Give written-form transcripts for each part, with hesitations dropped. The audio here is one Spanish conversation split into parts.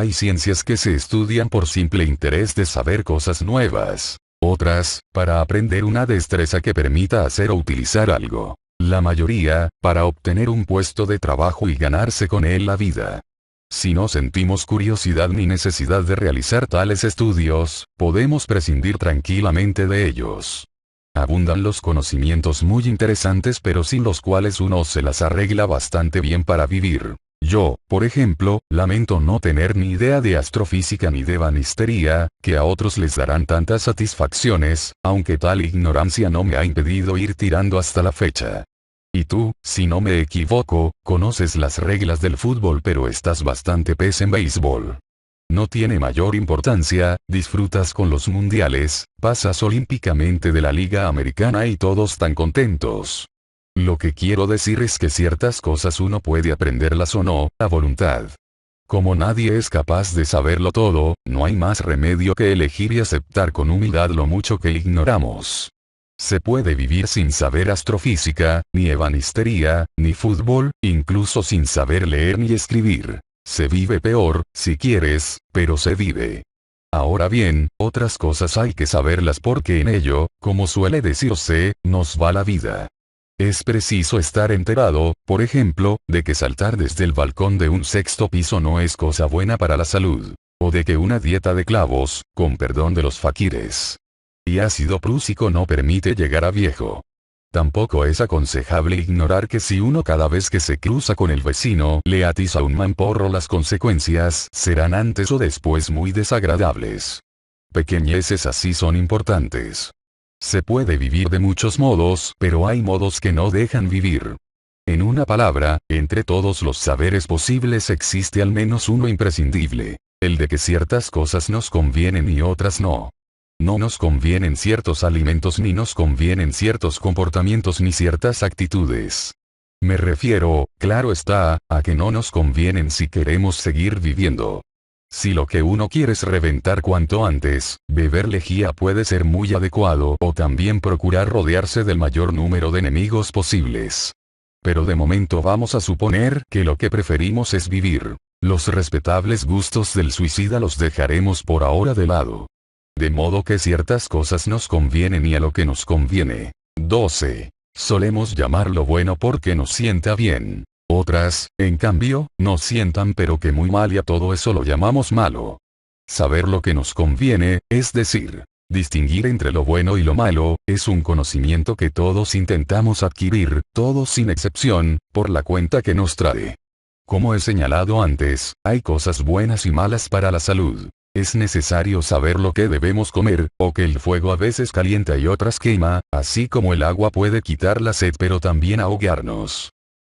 Hay ciencias que se estudian por simple interés de saber cosas nuevas. Otras, para aprender una destreza que permita hacer o utilizar algo. La mayoría, para obtener un puesto de trabajo y ganarse con él la vida. Si no sentimos curiosidad ni necesidad de realizar tales estudios, podemos prescindir tranquilamente de ellos. Abundan los conocimientos muy interesantes pero sin los cuales uno se las arregla bastante bien para vivir. Yo, por ejemplo, lamento no tener ni idea de astrofísica ni de ebanistería, que a otros les darán tantas satisfacciones, aunque tal ignorancia no me ha impedido ir tirando hasta la fecha. Y tú, si no me equivoco, conoces las reglas del fútbol pero estás bastante pez en béisbol. No tiene mayor importancia, disfrutas con los mundiales, pasas olímpicamente de la Liga Americana y todos tan contentos. Lo que quiero decir es que ciertas cosas uno puede aprenderlas o no, a voluntad. Como nadie es capaz de saberlo todo, no hay más remedio que elegir y aceptar con humildad lo mucho que ignoramos. Se puede vivir sin saber astrofísica, ni ebanistería, ni fútbol, incluso sin saber leer ni escribir. Se vive peor, si quieres, pero se vive. Ahora bien, otras cosas hay que saberlas porque en ello, como suele decirse, nos va la vida. Es preciso estar enterado, por ejemplo, de que saltar desde el balcón de un sexto piso no es cosa buena para la salud. O de que una dieta de clavos, con perdón de los faquires, y ácido prúsico no permite llegar a viejo. Tampoco es aconsejable ignorar que si uno cada vez que se cruza con el vecino le atiza un mamporro, las consecuencias serán antes o después muy desagradables. Pequeñeces así son importantes. Se puede vivir de muchos modos, pero hay modos que no dejan vivir. En una palabra, entre todos los saberes posibles existe al menos uno imprescindible, el de que ciertas cosas nos convienen y otras no. No nos convienen ciertos alimentos ni nos convienen ciertos comportamientos ni ciertas actitudes. Me refiero, claro está, a que no nos convienen si queremos seguir viviendo. Si lo que uno quiere es reventar cuanto antes, beber lejía puede ser muy adecuado o también procurar rodearse del mayor número de enemigos posibles. Pero de momento vamos a suponer que lo que preferimos es vivir. Los respetables gustos del suicida los dejaremos por ahora de lado. De modo que ciertas cosas nos convienen y a lo que nos conviene. 12. Solemos llamarlo bueno porque nos sienta bien. Otras, en cambio, nos sientan pero que muy mal y a todo eso lo llamamos malo. Saber lo que nos conviene, es decir, distinguir entre lo bueno y lo malo, es un conocimiento que todos intentamos adquirir, todos sin excepción, por la cuenta que nos trae. Como he señalado antes, hay cosas buenas y malas para la salud. Es necesario saber lo que debemos comer, o que el fuego a veces calienta y otras quema, así como el agua puede quitar la sed pero también ahogarnos.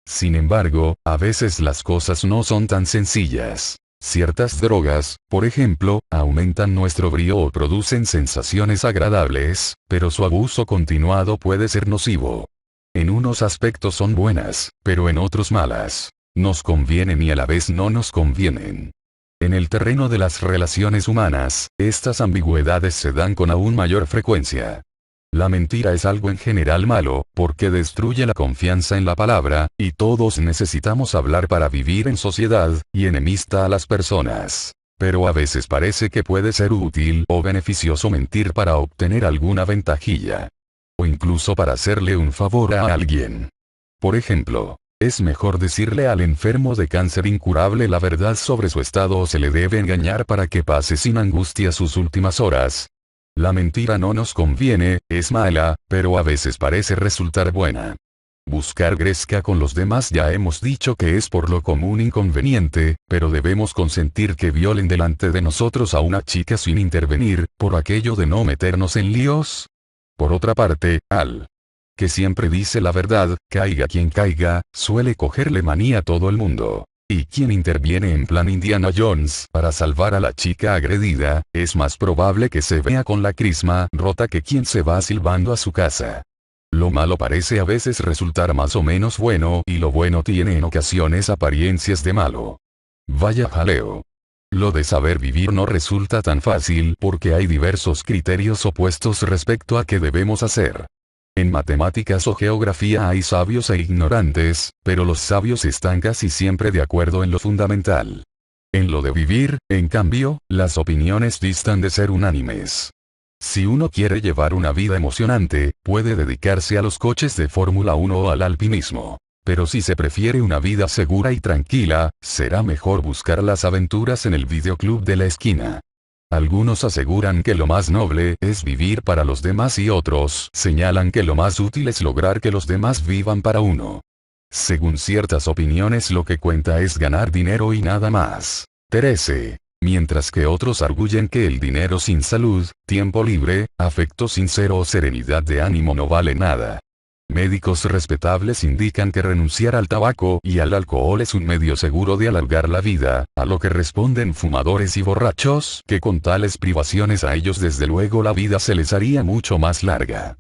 Sin embargo, a veces las cosas no son tan sencillas. Ciertas drogas, por ejemplo, aumentan nuestro brío o producen sensaciones agradables, pero su abuso continuado puede ser nocivo. En unos aspectos son buenas, pero en otros malas. Nos convienen y a la vez no nos convienen. En el terreno de las relaciones humanas, estas ambigüedades se dan con aún mayor frecuencia. La mentira es algo en general malo, porque destruye la confianza en la palabra, y todos necesitamos hablar para vivir en sociedad, y enemista a las personas. Pero a veces parece que puede ser útil o beneficioso mentir para obtener alguna ventajilla. O incluso para hacerle un favor a alguien. Por ejemplo, ¿es mejor decirle al enfermo de cáncer incurable la verdad sobre su estado o se le debe engañar para que pase sin angustia sus últimas horas? La mentira no nos conviene, es mala, pero a veces parece resultar buena. Buscar gresca con los demás ya hemos dicho que es por lo común inconveniente, pero debemos consentir que violen delante de nosotros a una chica sin intervenir, por aquello de no meternos en líos. Por otra parte, al que siempre dice la verdad, caiga quien caiga, suele cogerle manía a todo el mundo. Y quien interviene en plan Indiana Jones para salvar a la chica agredida, es más probable que se vea con la crisma rota que quien se va silbando a su casa. Lo malo parece a veces resultar más o menos bueno y lo bueno tiene en ocasiones apariencias de malo. Vaya jaleo. Lo de saber vivir no resulta tan fácil porque hay diversos criterios opuestos respecto a qué debemos hacer. En matemáticas o geografía hay sabios e ignorantes, pero los sabios están casi siempre de acuerdo en lo fundamental. En lo de vivir, en cambio, las opiniones distan de ser unánimes. Si uno quiere llevar una vida emocionante, puede dedicarse a los coches de Fórmula 1 o al alpinismo. Pero si se prefiere una vida segura y tranquila, será mejor buscar las aventuras en el videoclub de la esquina. Algunos aseguran que lo más noble es vivir para los demás y otros señalan que lo más útil es lograr que los demás vivan para uno. Según ciertas opiniones lo que cuenta es ganar dinero y nada más. Terese. Mientras que otros arguyen que el dinero sin salud, tiempo libre, afecto sincero o serenidad de ánimo no vale nada. Médicos respetables indican que renunciar al tabaco y al alcohol es un medio seguro de alargar la vida, a lo que responden fumadores y borrachos que con tales privaciones a ellos desde luego la vida se les haría mucho más larga.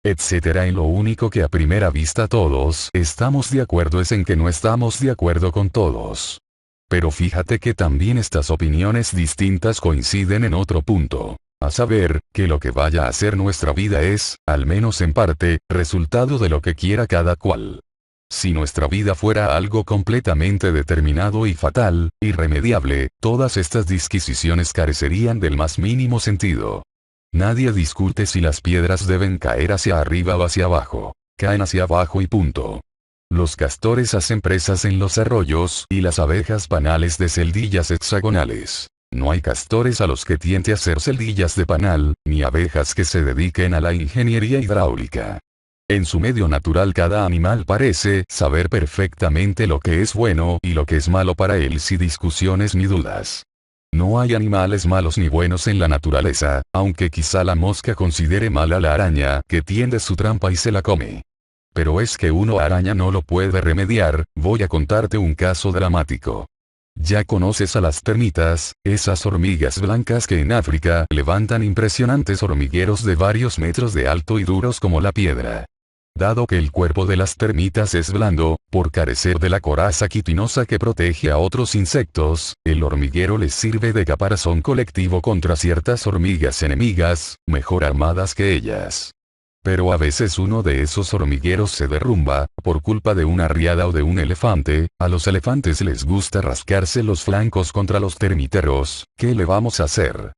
Etcétera. En lo único que a primera vista todos estamos de acuerdo es en que no estamos de acuerdo con todos. Pero fíjate que también estas opiniones distintas coinciden en otro punto. A saber, que lo que vaya a ser nuestra vida es, al menos en parte, resultado de lo que quiera cada cual. Si nuestra vida fuera algo completamente determinado y fatal, irremediable, todas estas disquisiciones carecerían del más mínimo sentido. Nadie discute si las piedras deben caer hacia arriba o hacia abajo. Caen hacia abajo y punto. Los castores hacen presas en los arroyos y las abejas panales de celdillas hexagonales. No hay castores a los que tiente hacer celdillas de panal, ni abejas que se dediquen a la ingeniería hidráulica. En su medio natural cada animal parece saber perfectamente lo que es bueno y lo que es malo para él sin discusiones ni dudas. No hay animales malos ni buenos en la naturaleza, aunque quizá la mosca considere mala la araña que tiende su trampa y se la come. Pero es que uno araña no lo puede remediar. Voy a contarte un caso dramático. Ya conoces a las termitas, esas hormigas blancas que en África levantan impresionantes hormigueros de varios metros de alto y duros como la piedra. Dado que el cuerpo de las termitas es blando, por carecer de la coraza quitinosa que protege a otros insectos, el hormiguero les sirve de caparazón colectivo contra ciertas hormigas enemigas, mejor armadas que ellas. Pero a veces uno de esos hormigueros se derrumba, por culpa de una riada o de un elefante. A los elefantes les gusta rascarse los flancos contra los termiteros. ¿Qué le vamos a hacer?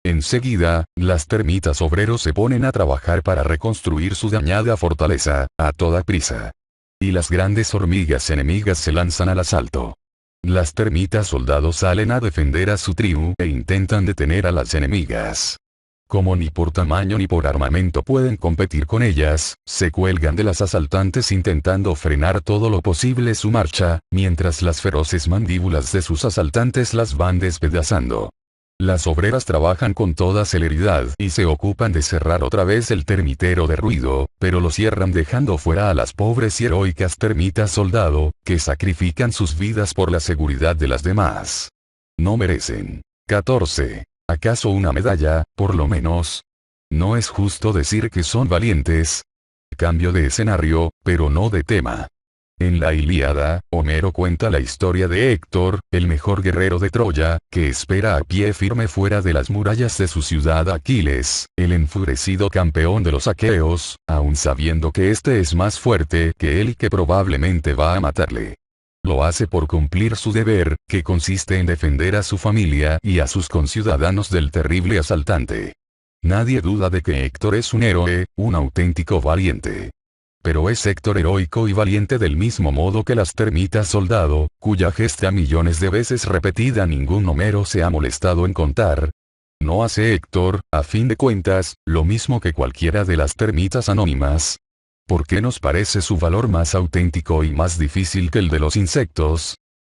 Enseguida, las termitas obreros se ponen a trabajar para reconstruir su dañada fortaleza, a toda prisa. Y las grandes hormigas enemigas se lanzan al asalto. Las termitas soldados salen a defender a su tribu e intentan detener a las enemigas. Como ni por tamaño ni por armamento pueden competir con ellas, se cuelgan de las asaltantes intentando frenar todo lo posible su marcha, mientras las feroces mandíbulas de sus asaltantes las van despedazando. Las obreras trabajan con toda celeridad y se ocupan de cerrar otra vez el termitero de ruido, pero lo cierran dejando fuera a las pobres y heroicas termitas soldado, que sacrifican sus vidas por la seguridad de las demás. No merecen. 14. ¿Acaso una medalla, por lo menos? No es justo decir que son valientes. Cambio de escenario, pero no de tema. En la Ilíada, Homero cuenta la historia de Héctor, el mejor guerrero de Troya, que espera a pie firme fuera de las murallas de su ciudad a Aquiles, el enfurecido campeón de los aqueos, aun sabiendo que éste es más fuerte que él y que probablemente va a matarle. Lo hace por cumplir su deber, que consiste en defender a su familia y a sus conciudadanos del terrible asaltante. Nadie duda de que Héctor es un héroe, un auténtico valiente. Pero es Héctor heroico y valiente del mismo modo que las termitas soldado, cuya gesta millones de veces repetida ningún Homero se ha molestado en contar. ¿No hace Héctor, a fin de cuentas, lo mismo que cualquiera de las termitas anónimas? ¿Por qué nos parece su valor más auténtico y más difícil que el de los insectos?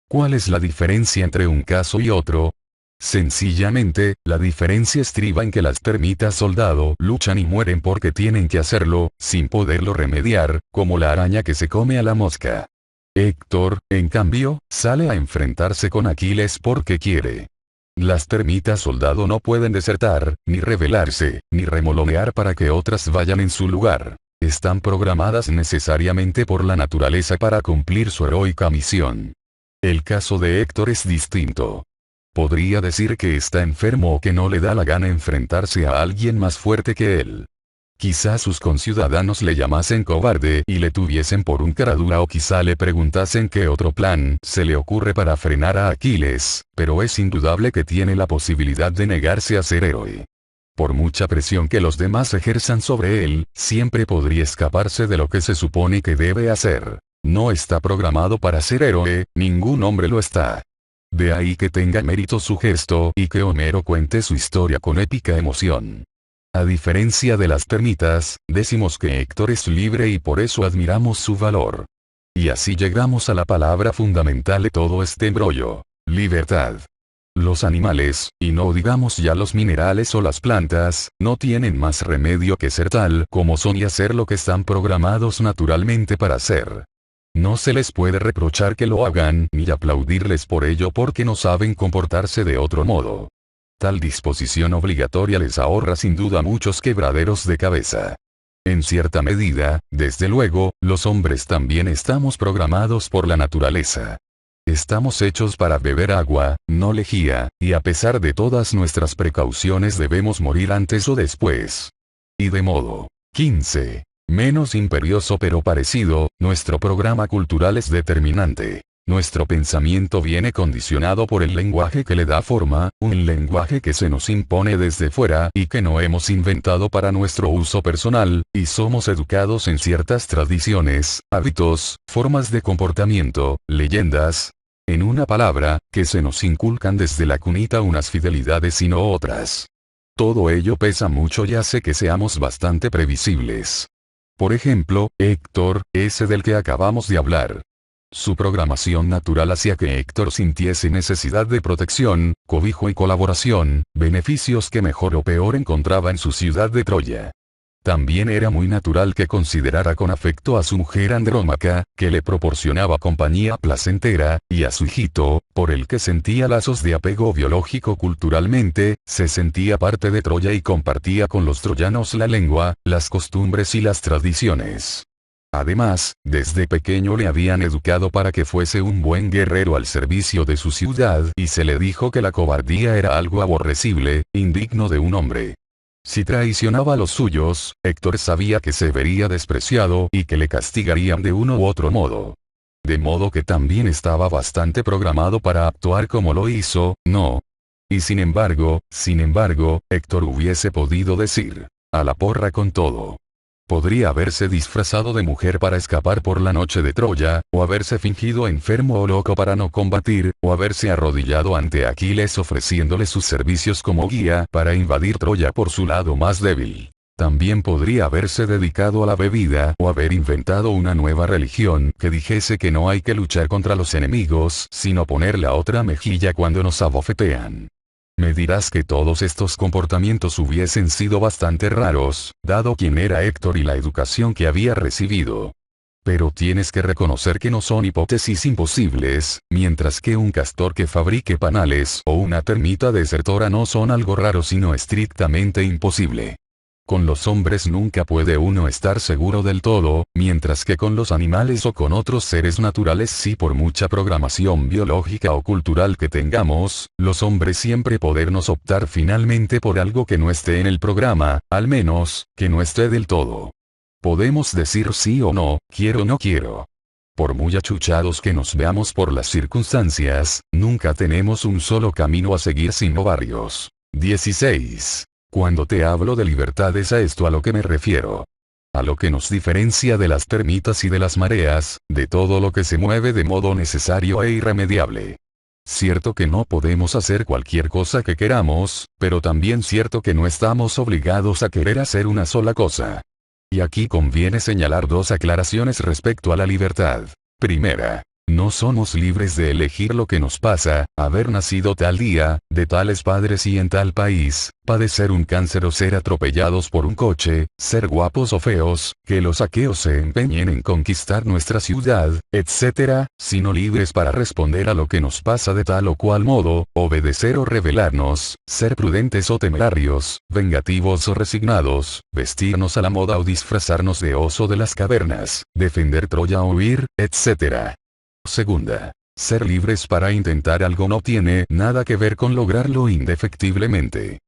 ¿Cuál es la diferencia entre un caso y otro? Sencillamente, la diferencia estriba en que las termitas soldado luchan y mueren porque tienen que hacerlo, sin poderlo remediar, como la araña que se come a la mosca. Héctor, en cambio, sale a enfrentarse con Aquiles porque quiere. Las termitas soldado no pueden desertar, ni rebelarse, ni remolonear para que otras vayan en su lugar. Están programadas necesariamente por la naturaleza para cumplir su heroica misión. El caso de Héctor es distinto. Podría decir que está enfermo o que no le da la gana enfrentarse a alguien más fuerte que él. Quizá sus conciudadanos le llamasen cobarde y le tuviesen por un caradura, o quizá le preguntasen qué otro plan se le ocurre para frenar a Aquiles, pero es indudable que tiene la posibilidad de negarse a ser héroe. Por mucha presión que los demás ejerzan sobre él, siempre podría escaparse de lo que se supone que debe hacer. No está programado para ser héroe, ningún hombre lo está. De ahí que tenga mérito su gesto y que Homero cuente su historia con épica emoción. A diferencia de las termitas, decimos que Héctor es libre y por eso admiramos su valor. Y así llegamos a la palabra fundamental de todo este embrollo: libertad. Los animales, y no digamos ya los minerales o las plantas, no tienen más remedio que ser tal como son y hacer lo que están programados naturalmente para hacer. No se les puede reprochar que lo hagan ni aplaudirles por ello porque no saben comportarse de otro modo. Tal disposición obligatoria les ahorra sin duda muchos quebraderos de cabeza. En cierta medida, desde luego, los hombres también estamos programados por la naturaleza. Estamos hechos para beber agua, no lejía, y a pesar de todas nuestras precauciones debemos morir antes o después. Y de modo 15. Menos imperioso pero parecido, nuestro programa cultural es determinante. Nuestro pensamiento viene condicionado por el lenguaje que le da forma, un lenguaje que se nos impone desde fuera y que no hemos inventado para nuestro uso personal, y somos educados en ciertas tradiciones, hábitos, formas de comportamiento, leyendas. En una palabra, que se nos inculcan desde la cunita unas fidelidades y no otras. Todo ello pesa mucho y hace que seamos bastante previsibles. Por ejemplo, Héctor, ese del que acabamos de hablar. Su programación natural hacía que Héctor sintiese necesidad de protección, cobijo y colaboración, beneficios que mejor o peor encontraba en su ciudad de Troya. También era muy natural que considerara con afecto a su mujer Andrómaca, que le proporcionaba compañía placentera, y a su hijito, por el que sentía lazos de apego biológico. Culturalmente, se sentía parte de Troya y compartía con los troyanos la lengua, las costumbres y las tradiciones. Además, desde pequeño le habían educado para que fuese un buen guerrero al servicio de su ciudad y se le dijo que la cobardía era algo aborrecible, indigno de un hombre. Si traicionaba a los suyos, Héctor sabía que se vería despreciado y que le castigarían de uno u otro modo. De modo que también estaba bastante programado para actuar como lo hizo, ¿no? Y sin embargo, Héctor hubiese podido decir: a la porra con todo. Podría haberse disfrazado de mujer para escapar por la noche de Troya, o haberse fingido enfermo o loco para no combatir, o haberse arrodillado ante Aquiles ofreciéndole sus servicios como guía para invadir Troya por su lado más débil. También podría haberse dedicado a la bebida o haber inventado una nueva religión que dijese que no hay que luchar contra los enemigos sino poner la otra mejilla cuando nos abofetean. Me dirás que todos estos comportamientos hubiesen sido bastante raros, dado quién era Héctor y la educación que había recibido. Pero tienes que reconocer que no son hipótesis imposibles, mientras que un castor que fabrique panales o una termita desertora no son algo raro sino estrictamente imposible. Con los hombres nunca puede uno estar seguro del todo, mientras que con los animales o con otros seres naturales sí, por mucha programación biológica o cultural que tengamos, los hombres siempre podernos optar finalmente por algo que no esté en el programa, al menos, que no esté del todo. Podemos decir sí o no, quiero o no quiero. Por muy achuchados que nos veamos por las circunstancias, nunca tenemos un solo camino a seguir sino varios. 16. Cuando te hablo de libertad es a esto a lo que me refiero. A lo que nos diferencia de las termitas y de las mareas, de todo lo que se mueve de modo necesario e irremediable. Cierto que no podemos hacer cualquier cosa que queramos, pero también cierto que no estamos obligados a querer hacer una sola cosa. Y aquí conviene señalar dos aclaraciones respecto a la libertad. Primera. No somos libres de elegir lo que nos pasa, haber nacido tal día, de tales padres y en tal país, padecer un cáncer o ser atropellados por un coche, ser guapos o feos, que los aqueos se empeñen en conquistar nuestra ciudad, etc., sino libres para responder a lo que nos pasa de tal o cual modo, obedecer o rebelarnos, ser prudentes o temerarios, vengativos o resignados, vestirnos a la moda o disfrazarnos de oso de las cavernas, defender Troya o huir, etc. Segunda. Ser libres para intentar algo no tiene nada que ver con lograrlo indefectiblemente.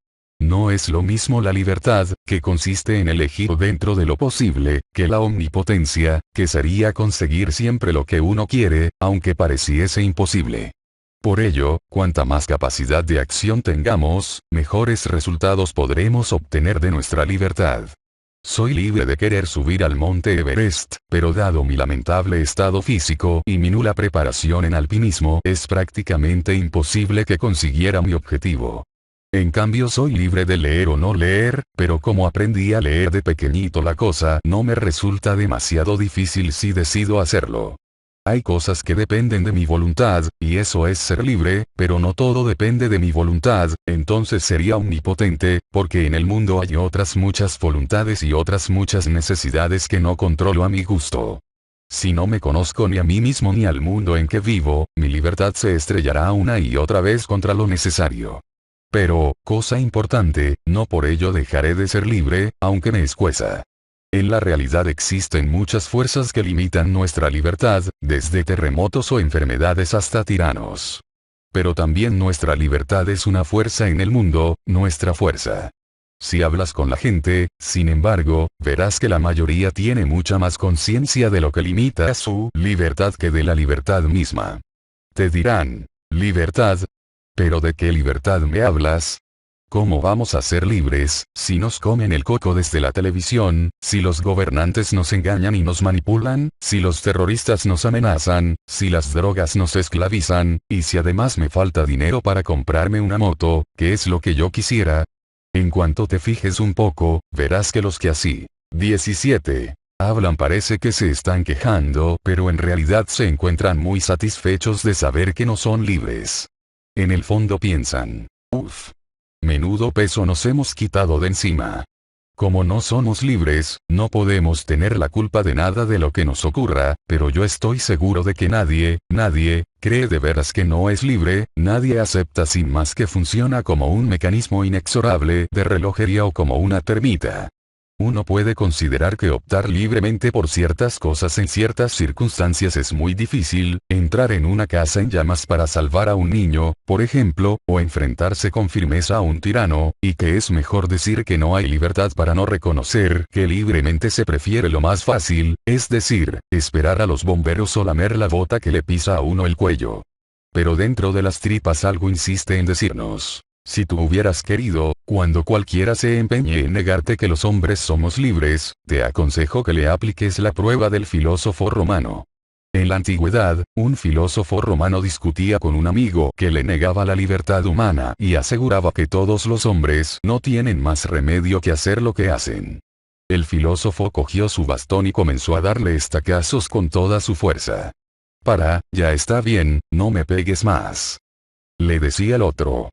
No es lo mismo la libertad, que consiste en elegir dentro de lo posible, que la omnipotencia, que sería conseguir siempre lo que uno quiere, aunque pareciese imposible. Por ello, cuanta más capacidad de acción tengamos, mejores resultados podremos obtener de nuestra libertad. Soy libre de querer subir al monte Everest, pero dado mi lamentable estado físico y mi nula preparación en alpinismo, es prácticamente imposible que consiguiera mi objetivo. En cambio soy libre de leer o no leer, pero como aprendí a leer de pequeñito la cosa no me resulta demasiado difícil si decido hacerlo. Hay cosas que dependen de mi voluntad, y eso es ser libre, pero no todo depende de mi voluntad, entonces sería omnipotente, porque en el mundo hay otras muchas voluntades y otras muchas necesidades que no controlo a mi gusto. Si no me conozco ni a mí mismo ni al mundo en que vivo, mi libertad se estrellará una y otra vez contra lo necesario. Pero, cosa importante, no por ello dejaré de ser libre, aunque me escueza. En la realidad existen muchas fuerzas que limitan nuestra libertad, desde terremotos o enfermedades hasta tiranos. Pero también nuestra libertad es una fuerza en el mundo, nuestra fuerza. Si hablas con la gente, sin embargo, verás que la mayoría tiene mucha más conciencia de lo que limita su libertad que de la libertad misma. Te dirán, ¿libertad? ¿Pero de qué libertad me hablas? ¿Cómo vamos a ser libres, si nos comen el coco desde la televisión, si los gobernantes nos engañan y nos manipulan, si los terroristas nos amenazan, si las drogas nos esclavizan, y si además me falta dinero para comprarme una moto, que es lo que yo quisiera? En cuanto te fijes un poco, verás que los que así, 17, hablan parece que se están quejando, pero en realidad se encuentran muy satisfechos de saber que no son libres. En el fondo piensan, uff. Menudo peso nos hemos quitado de encima. Como no somos libres, no podemos tener la culpa de nada de lo que nos ocurra, pero yo estoy seguro de que nadie cree de veras que no es libre, nadie acepta sin más que funciona como un mecanismo inexorable de relojería o como una termita. Uno puede considerar que optar libremente por ciertas cosas en ciertas circunstancias es muy difícil, entrar en una casa en llamas para salvar a un niño, por ejemplo, o enfrentarse con firmeza a un tirano, y que es mejor decir que no hay libertad para no reconocer que libremente se prefiere lo más fácil, es decir, esperar a los bomberos o lamer la bota que le pisa a uno el cuello. Pero dentro de las tripas algo insiste en decirnos. Si tú hubieras querido, cuando cualquiera se empeñe en negarte que los hombres somos libres, te aconsejo que le apliques la prueba del filósofo romano. En la antigüedad, un filósofo romano discutía con un amigo que le negaba la libertad humana y aseguraba que todos los hombres no tienen más remedio que hacer lo que hacen. El filósofo cogió su bastón y comenzó a darle estacazos con toda su fuerza. Ya está bien, no me pegues más. Le decía el otro.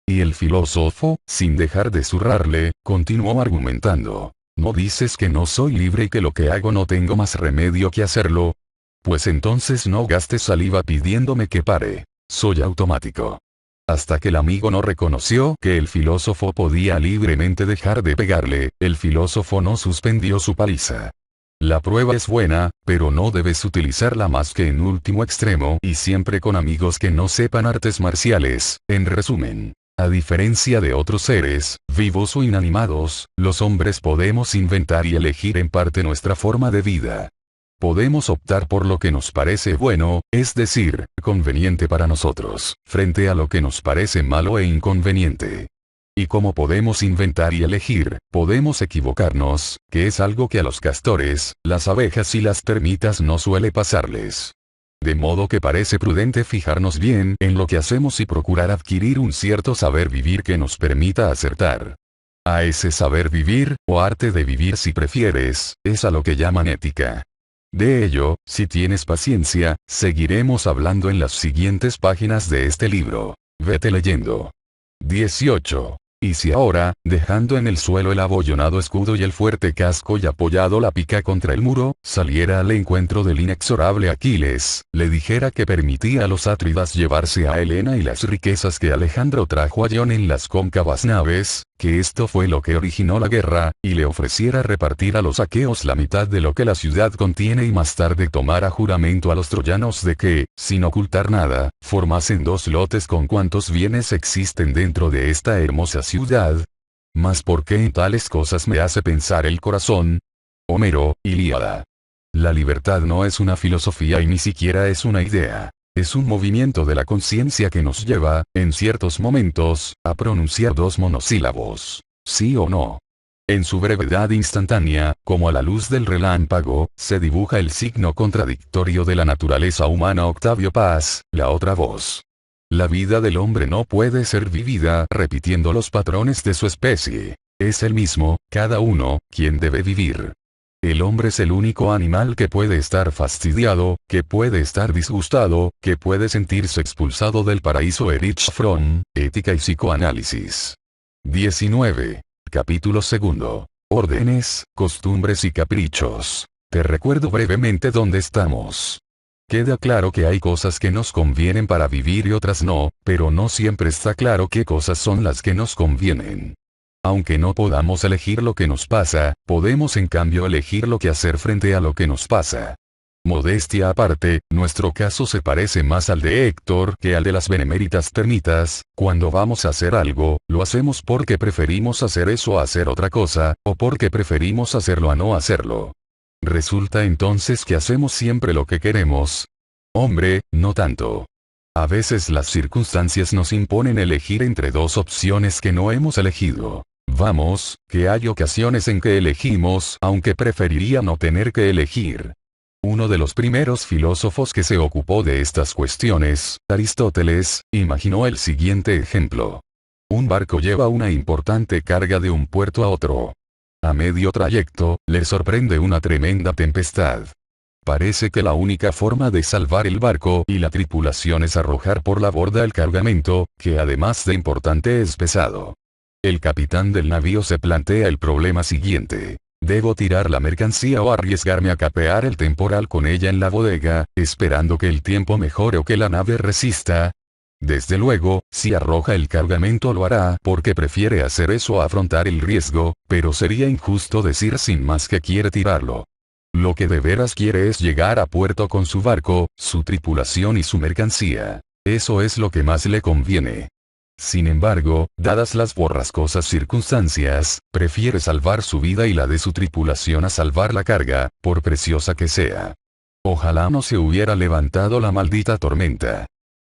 Y el filósofo, sin dejar de zurrarle, continuó argumentando. ¿No dices que no soy libre y que lo que hago no tengo más remedio que hacerlo? Pues entonces no gastes saliva pidiéndome que pare. Soy automático. Hasta que el amigo no reconoció que el filósofo podía libremente dejar de pegarle, el filósofo no suspendió su paliza. La prueba es buena, pero no debes utilizarla más que en último extremo y siempre con amigos que no sepan artes marciales, en resumen. A diferencia de otros seres, vivos o inanimados, los hombres podemos inventar y elegir en parte nuestra forma de vida. Podemos optar por lo que nos parece bueno, es decir, conveniente para nosotros, frente a lo que nos parece malo e inconveniente. Y como podemos inventar y elegir, podemos equivocarnos, que es algo que a los castores, las abejas y las termitas no suele pasarles. De modo que parece prudente fijarnos bien en lo que hacemos y procurar adquirir un cierto saber vivir que nos permita acertar. A ese saber vivir, o arte de vivir si prefieres, es a lo que llaman ética. De ello, si tienes paciencia, seguiremos hablando en las siguientes páginas de este libro. Vete leyendo. 18. Y si ahora, dejando en el suelo el abollonado escudo y el fuerte casco y apoyado la pica contra el muro, saliera al encuentro del inexorable Aquiles, le dijera que permitía a los Atridas llevarse a Helena y las riquezas que Alejandro trajo a Ion en las cóncavas naves, que esto fue lo que originó la guerra, y le ofreciera repartir a los aqueos la mitad de lo que la ciudad contiene y más tarde tomara juramento a los troyanos de que, sin ocultar nada, formasen 2 lotes con cuantos bienes existen dentro de esta hermosa ciudad. Mas ¿por qué en tales cosas me hace pensar el corazón? Homero, Ilíada. La libertad no es una filosofía y ni siquiera es una idea. Es un movimiento de la conciencia que nos lleva, en ciertos momentos, a pronunciar dos monosílabos, sí o no. En su brevedad instantánea, como a la luz del relámpago, se dibuja el signo contradictorio de la naturaleza humana. Octavio Paz, La otra voz. La vida del hombre no puede ser vivida repitiendo los patrones de su especie. Es el mismo, cada uno, quien debe vivir. El hombre es el único animal que puede estar fastidiado, que puede estar disgustado, que puede sentirse expulsado del paraíso. Erich Fromm, Ética y Psicoanálisis. 19. Capítulo 2. Órdenes, costumbres y caprichos. Te recuerdo brevemente dónde estamos. Queda claro que hay cosas que nos convienen para vivir y otras no, pero no siempre está claro qué cosas son las que nos convienen. Aunque no podamos elegir lo que nos pasa, podemos en cambio elegir lo que hacer frente a lo que nos pasa. Modestia aparte, nuestro caso se parece más al de Héctor que al de las beneméritas termitas. Cuando vamos a hacer algo, lo hacemos porque preferimos hacer eso a hacer otra cosa, o porque preferimos hacerlo a no hacerlo. Resulta entonces que hacemos siempre lo que queremos. Hombre, no tanto. A veces las circunstancias nos imponen elegir entre dos opciones que no hemos elegido. Vamos, que hay ocasiones en que elegimos, aunque preferiría no tener que elegir. Uno de los primeros filósofos que se ocupó de estas cuestiones, Aristóteles, imaginó el siguiente ejemplo. Un barco lleva una importante carga de un puerto a otro. A medio trayecto, le sorprende una tremenda tempestad. Parece que la única forma de salvar el barco y la tripulación es arrojar por la borda el cargamento, que además de importante es pesado. El capitán del navío se plantea el problema siguiente. ¿Debo tirar la mercancía o arriesgarme a capear el temporal con ella en la bodega, esperando que el tiempo mejore o que la nave resista? Desde luego, si arroja el cargamento lo hará porque prefiere hacer eso a afrontar el riesgo, pero sería injusto decir sin más que quiere tirarlo. Lo que de veras quiere es llegar a puerto con su barco, su tripulación y su mercancía. Eso es lo que más le conviene. Sin embargo, dadas las borrascosas circunstancias, prefiere salvar su vida y la de su tripulación a salvar la carga, por preciosa que sea. Ojalá no se hubiera levantado la maldita tormenta.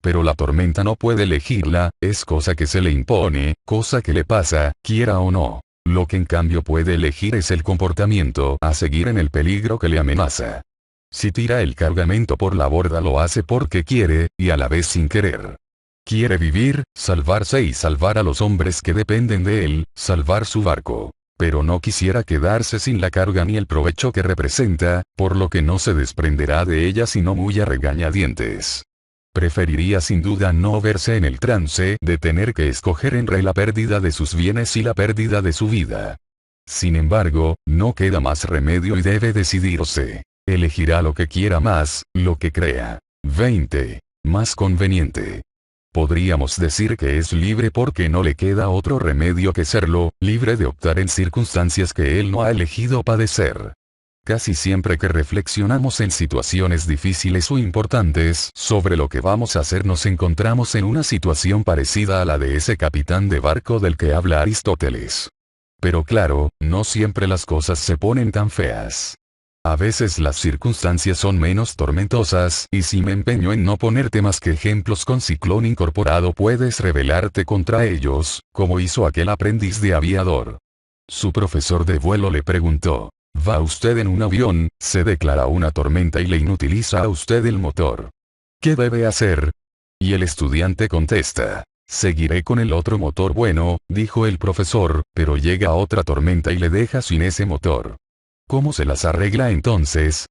Pero la tormenta no puede elegirla, es cosa que se le impone, cosa que le pasa, quiera o no. Lo que en cambio puede elegir es el comportamiento a seguir en el peligro que le amenaza. Si tira el cargamento por la borda lo hace porque quiere, y a la vez sin querer. Quiere vivir, salvarse y salvar a los hombres que dependen de él, salvar su barco. Pero no quisiera quedarse sin la carga ni el provecho que representa, por lo que no se desprenderá de ella sino muy a regañadientes. Preferiría sin duda no verse en el trance de tener que escoger entre la pérdida de sus bienes y la pérdida de su vida. Sin embargo, no queda más remedio y debe decidirse. Elegirá lo que quiera más, lo que crea. 20. Más conveniente. Podríamos decir que es libre porque no le queda otro remedio que serlo, libre de optar en circunstancias que él no ha elegido padecer. Casi siempre que reflexionamos en situaciones difíciles o importantes sobre lo que vamos a hacer nos encontramos en una situación parecida a la de ese capitán de barco del que habla Aristóteles. Pero claro, no siempre las cosas se ponen tan feas. A veces las circunstancias son menos tormentosas, y si me empeño en no ponerte más que ejemplos con ciclón incorporado puedes rebelarte contra ellos, como hizo aquel aprendiz de aviador. Su profesor de vuelo le preguntó, ¿va usted en un avión, se declara una tormenta y le inutiliza a usted el motor? ¿Qué debe hacer? Y el estudiante contesta, seguiré con el otro motor. Bueno, dijo el profesor, pero llega otra tormenta y le deja sin ese motor. ¿Cómo se las arregla entonces?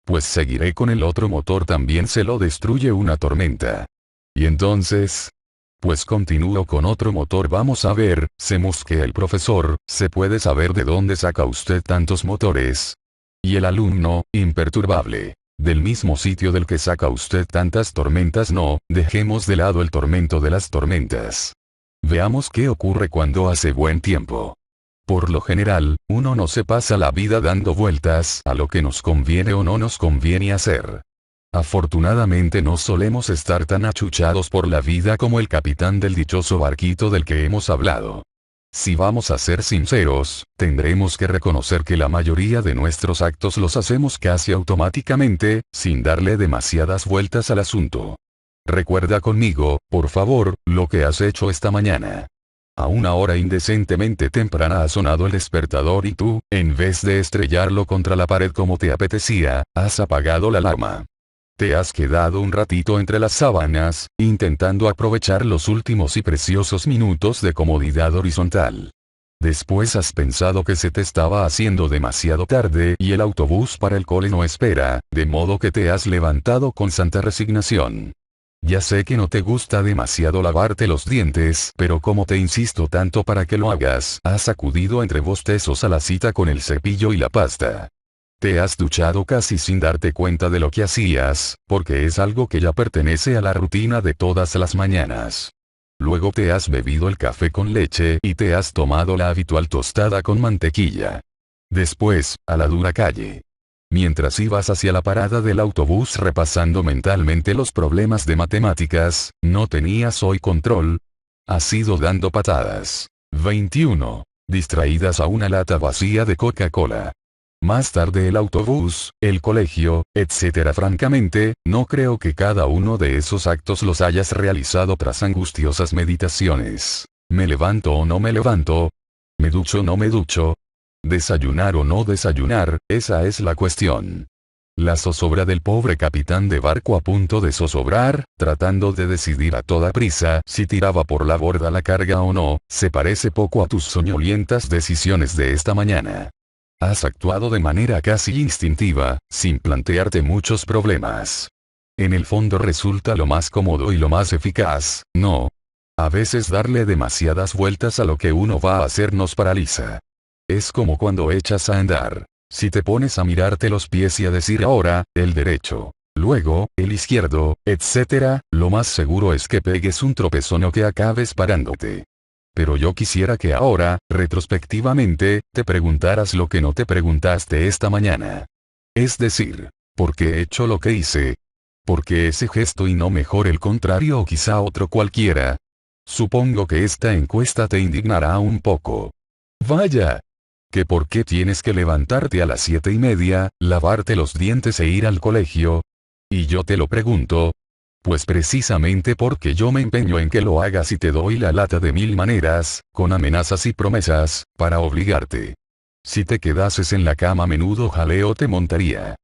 Pues seguiré con el otro motor, también se lo destruye una tormenta. ¿Y entonces? Pues continúo con otro motor. Vamos a ver, se mosquea el profesor, ¿se puede saber de dónde saca usted tantos motores? Y el alumno, imperturbable. Del mismo sitio del que saca usted tantas tormentas. No, dejemos de lado el tormento de las tormentas. Veamos qué ocurre cuando hace buen tiempo. Por lo general, uno no se pasa la vida dando vueltas a lo que nos conviene o no nos conviene hacer. Afortunadamente no solemos estar tan achuchados por la vida como el capitán del dichoso barquito del que hemos hablado. Si vamos a ser sinceros, tendremos que reconocer que la mayoría de nuestros actos los hacemos casi automáticamente, sin darle demasiadas vueltas al asunto. Recuerda conmigo, por favor, lo que has hecho esta mañana. A una hora indecentemente temprana ha sonado el despertador y tú, en vez de estrellarlo contra la pared como te apetecía, has apagado la alarma. Te has quedado un ratito entre las sábanas, intentando aprovechar los últimos y preciosos minutos de comodidad horizontal. Después has pensado que se te estaba haciendo demasiado tarde y el autobús para el cole no espera, de modo que te has levantado con santa resignación. Ya sé que no te gusta demasiado lavarte los dientes, pero como te insisto tanto para que lo hagas, has acudido entre bostezos a la cita con el cepillo y la pasta. Te has duchado casi sin darte cuenta de lo que hacías, porque es algo que ya pertenece a la rutina de todas las mañanas. Luego te has bebido el café con leche y te has tomado la habitual tostada con mantequilla. Después, a la dura calle. Mientras ibas hacia la parada del autobús repasando mentalmente los problemas de matemáticas, ¿no tenías hoy control? Has ido dando patadas. 21. Distraídas a una lata vacía de Coca-Cola. Más tarde el autobús, el colegio, etc. Francamente, no creo que cada uno de esos actos los hayas realizado tras angustiosas meditaciones. ¿Me levanto o no me levanto? ¿Me ducho o no me ducho? ¿Desayunar o no desayunar? Esa es la cuestión. La zozobra del pobre capitán de barco a punto de zozobrar, tratando de decidir a toda prisa si tiraba por la borda la carga o no, se parece poco a tus soñolientas decisiones de esta mañana. Has actuado de manera casi instintiva, sin plantearte muchos problemas. En el fondo resulta lo más cómodo y lo más eficaz, ¿no? A veces darle demasiadas vueltas a lo que uno va a hacer nos paraliza. Es como cuando echas a andar. Si te pones a mirarte los pies y a decir ahora, el derecho, luego, el izquierdo, etc., lo más seguro es que pegues un tropezón o que acabes parándote. Pero yo quisiera que ahora, retrospectivamente, te preguntaras lo que no te preguntaste esta mañana. Es decir, ¿por qué he hecho lo que hice? ¿Por qué ese gesto y no mejor el contrario o quizá otro cualquiera? Supongo que esta encuesta te indignará un poco. Vaya. ¿Que por qué tienes que levantarte a las 7:30, lavarte los dientes e ir al colegio? Y yo te lo pregunto. Pues precisamente porque yo me empeño en que lo hagas y te doy la lata de 1000 maneras, con amenazas y promesas, para obligarte. Si te quedases en la cama menudo jaleo te montaría.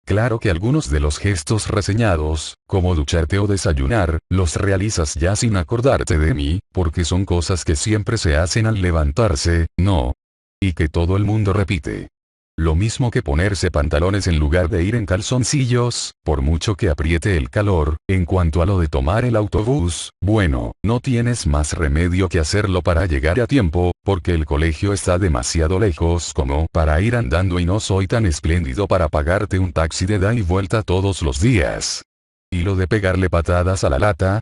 Claro que algunos de los gestos reseñados, como ducharte o desayunar, los realizas ya sin acordarte de mí, porque son cosas que siempre se hacen al levantarse, ¿no? Y que todo el mundo repite. Lo mismo que ponerse pantalones en lugar de ir en calzoncillos, por mucho que apriete el calor. En cuanto a lo de tomar el autobús, bueno, no tienes más remedio que hacerlo para llegar a tiempo, porque el colegio está demasiado lejos como para ir andando y no soy tan espléndido para pagarte un taxi de ida y vuelta todos los días. ¿Y lo de pegarle patadas a la lata?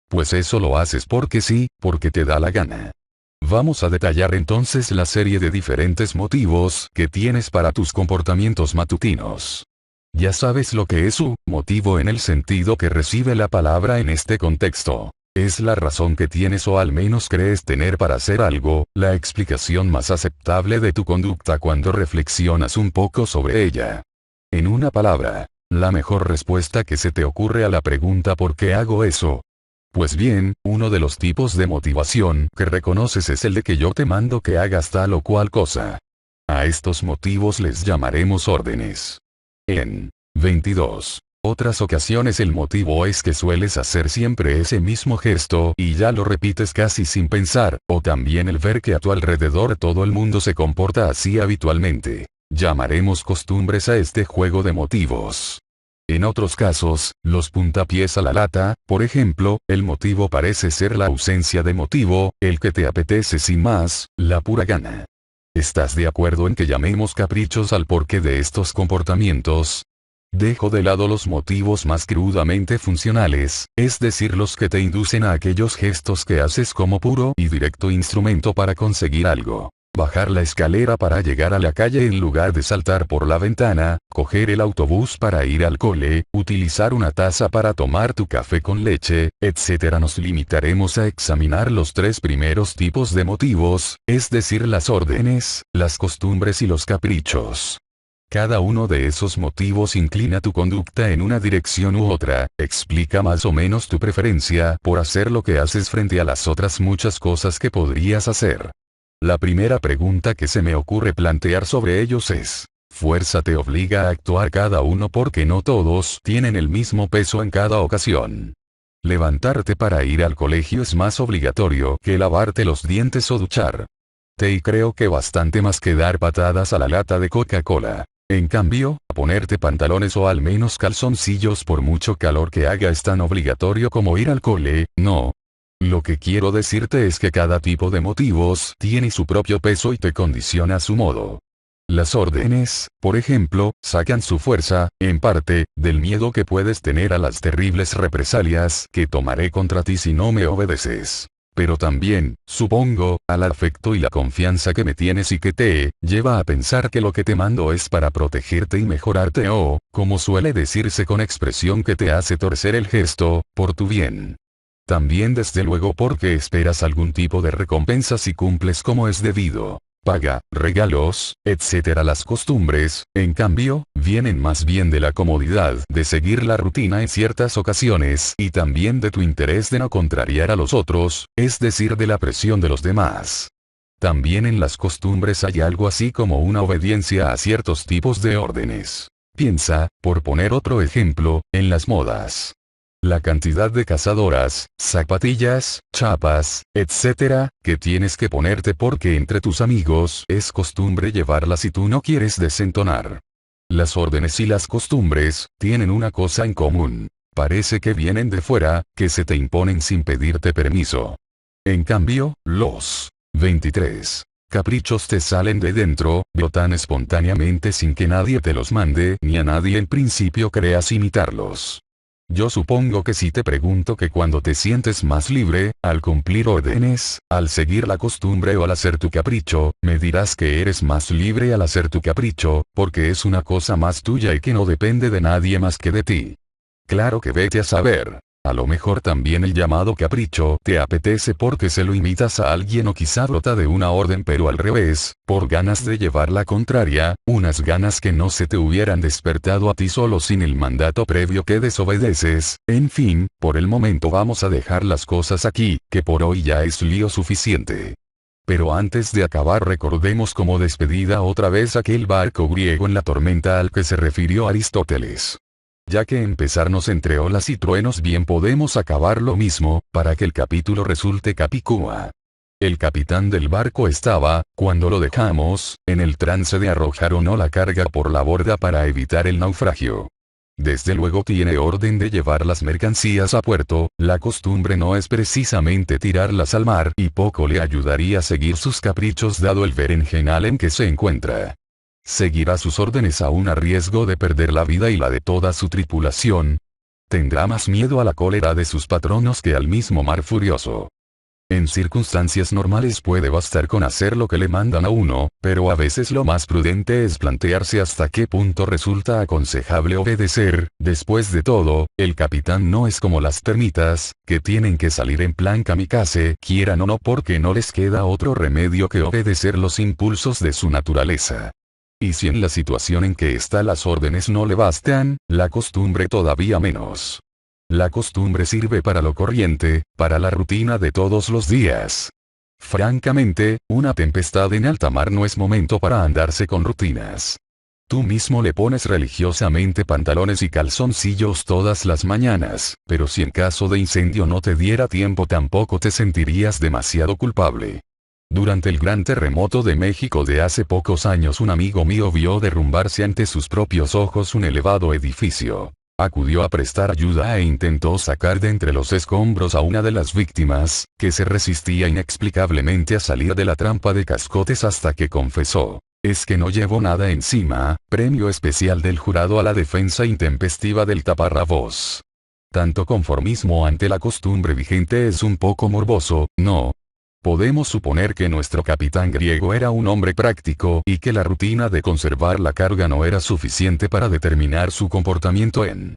Pues eso lo haces porque sí, porque te da la gana. Vamos a detallar entonces la serie de diferentes motivos que tienes para tus comportamientos matutinos. Ya sabes lo que es un motivo en el sentido que recibe la palabra en este contexto. Es la razón que tienes o al menos crees tener para hacer algo, la explicación más aceptable de tu conducta cuando reflexionas un poco sobre ella. En una palabra, la mejor respuesta que se te ocurre a la pregunta ¿por qué hago eso? Pues bien, uno de los tipos de motivación que reconoces es el de que yo te mando que hagas tal o cual cosa. A estos motivos les llamaremos órdenes. En 22 otras ocasiones el motivo es que sueles hacer siempre ese mismo gesto y ya lo repites casi sin pensar, o también el ver que a tu alrededor todo el mundo se comporta así habitualmente. Llamaremos costumbres a este juego de motivos. En otros casos, los puntapiés a la lata, por ejemplo, el motivo parece ser la ausencia de motivo, el que te apetece sin más, la pura gana. ¿Estás de acuerdo en que llamemos caprichos al porqué de estos comportamientos? Dejo de lado los motivos más crudamente funcionales, es decir, los que te inducen a aquellos gestos que haces como puro y directo instrumento para conseguir algo. Bajar la escalera para llegar a la calle en lugar de saltar por la ventana, coger el autobús para ir al cole, utilizar una taza para tomar tu café con leche, etc. Nos limitaremos a examinar los tres primeros tipos de motivos, es decir, las órdenes, las costumbres y los caprichos. Cada uno de esos motivos inclina tu conducta en una dirección u otra, explica más o menos tu preferencia por hacer lo que haces frente a las otras muchas cosas que podrías hacer. La primera pregunta que se me ocurre plantear sobre ellos es: ¿fuerza te obliga a actuar cada uno porque no todos tienen el mismo peso en cada ocasión? Levantarte para ir al colegio es más obligatorio que lavarte los dientes o duchar. Y creo que bastante más que dar patadas a la lata de Coca-Cola. En cambio, ponerte pantalones o al menos calzoncillos por mucho calor que haga es tan obligatorio como ir al cole, ¿no? Lo que quiero decirte es que cada tipo de motivos tiene su propio peso y te condiciona a su modo. Las órdenes, por ejemplo, sacan su fuerza, en parte, del miedo que puedes tener a las terribles represalias que tomaré contra ti si no me obedeces. Pero también, supongo, al afecto y la confianza que me tienes y que te lleva a pensar que lo que te mando es para protegerte y mejorarte o, como suele decirse con expresión que te hace torcer el gesto, por tu bien. También desde luego porque esperas algún tipo de recompensa si cumples como es debido. Paga, regalos, etc. Las costumbres, en cambio, vienen más bien de la comodidad de seguir la rutina en ciertas ocasiones y también de tu interés de no contrariar a los otros, es decir, de la presión de los demás. También en las costumbres hay algo así como una obediencia a ciertos tipos de órdenes. Piensa, por poner otro ejemplo, en las modas. La cantidad de cazadoras, zapatillas, chapas, etc., que tienes que ponerte porque entre tus amigos es costumbre llevarlas y tú no quieres desentonar. Las órdenes y las costumbres tienen una cosa en común. Parece que vienen de fuera, que se te imponen sin pedirte permiso. En cambio, los 23 caprichos te salen de dentro, brotan espontáneamente sin que nadie te los mande ni a nadie en principio creas imitarlos. Yo supongo que si te pregunto que cuando te sientes más libre, al cumplir órdenes, al seguir la costumbre o al hacer tu capricho, me dirás que eres más libre al hacer tu capricho, porque es una cosa más tuya y que no depende de nadie más que de ti. Claro que vete a saber. A lo mejor también el llamado capricho te apetece porque se lo imitas a alguien o quizá brota de una orden pero al revés, por ganas de llevar la contraria, unas ganas que no se te hubieran despertado a ti solo sin el mandato previo que desobedeces. En fin, por el momento vamos a dejar las cosas aquí, que por hoy ya es lío suficiente. Pero antes de acabar recordemos como despedida otra vez aquel barco griego en la tormenta al que se refirió Aristóteles. Ya que empezarnos entre olas y truenos bien podemos acabar lo mismo, para que el capítulo resulte capicúa. El capitán del barco estaba, cuando lo dejamos, en el trance de arrojar o no la carga por la borda para evitar el naufragio. Desde luego tiene orden de llevar las mercancías a puerto, la costumbre no es precisamente tirarlas al mar y poco le ayudaría a seguir sus caprichos dado el berenjenal en que se encuentra. Seguirá sus órdenes aún a riesgo de perder la vida y la de toda su tripulación. Tendrá más miedo a la cólera de sus patronos que al mismo mar furioso. En circunstancias normales puede bastar con hacer lo que le mandan a uno, pero a veces lo más prudente es plantearse hasta qué punto resulta aconsejable obedecer. Después de todo, el capitán no es como las termitas, que tienen que salir en plan kamikaze, quieran o no porque no les queda otro remedio que obedecer los impulsos de su naturaleza. Y si en la situación en que está las órdenes no le bastan, la costumbre todavía menos. La costumbre sirve para lo corriente, para la rutina de todos los días. Francamente, una tempestad en alta mar no es momento para andarse con rutinas. Tú mismo le pones religiosamente pantalones y calzoncillos todas las mañanas, pero si en caso de incendio no te diera tiempo tampoco te sentirías demasiado culpable. Durante el gran terremoto de México de hace pocos años un amigo mío vio derrumbarse ante sus propios ojos un elevado edificio. Acudió a prestar ayuda e intentó sacar de entre los escombros a una de las víctimas, que se resistía inexplicablemente a salir de la trampa de cascotes hasta que confesó: es que no llevo nada encima, premio especial del jurado a la defensa intempestiva del taparrabos. Tanto conformismo ante la costumbre vigente es un poco morboso, ¿no? Podemos suponer que nuestro capitán griego era un hombre práctico y que la rutina de conservar la carga no era suficiente para determinar su comportamiento en